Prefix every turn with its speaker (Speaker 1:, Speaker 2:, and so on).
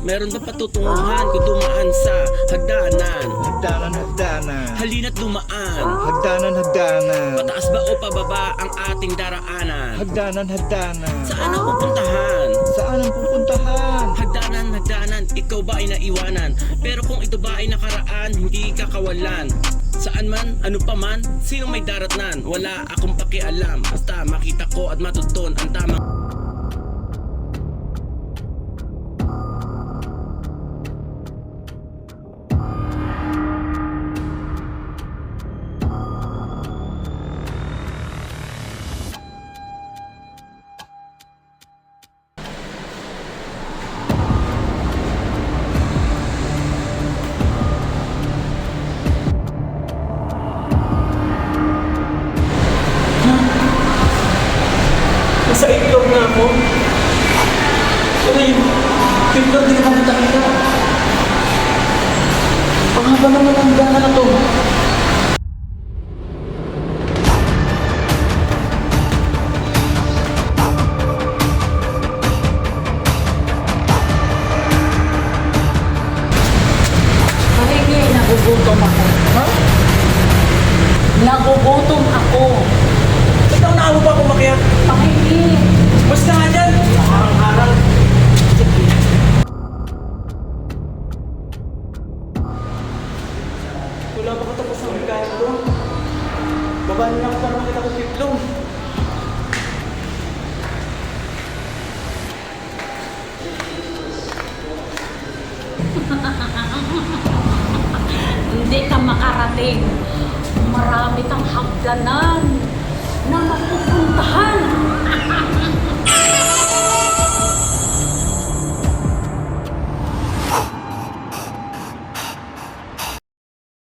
Speaker 1: Meron ba patutunguhan kung dumaan sa hagdanan?
Speaker 2: Hagdanan, hagdanan.
Speaker 1: Halina't dumaan.
Speaker 2: Hagdanan, hagdanan.
Speaker 1: Pataas ba o pababa ang ating daraanan?
Speaker 2: Hagdanan, hagdanan.
Speaker 1: Saan ang pupuntahan?
Speaker 2: Saan ang pupuntahan?
Speaker 1: Hagdanan, hagdanan, ikaw ba ay naiwanan? Pero kung ito ba ay nakaraan, hindi ka kawalan. Saan man, ano pa man, sino may daratnan? Wala akong pakialam, basta makita ko at matuton ang tamang
Speaker 3: Nasa itlog na ako. Ano yung itlog di naman nakita? Ang haba naman ang dana na to.
Speaker 4: Pahingi, nagugutom ako.
Speaker 3: Ha?
Speaker 4: Nagugutom ako.
Speaker 3: Ba't ang naawa pa kumakyat?
Speaker 4: Pahingi.
Speaker 3: Basta nga dyan! Arang-arang. Wala pa katapos ng regalo to. Babaan na ako para makita ko yung itlog.
Speaker 4: Hindi ka makarating. Marami kang hagdanan na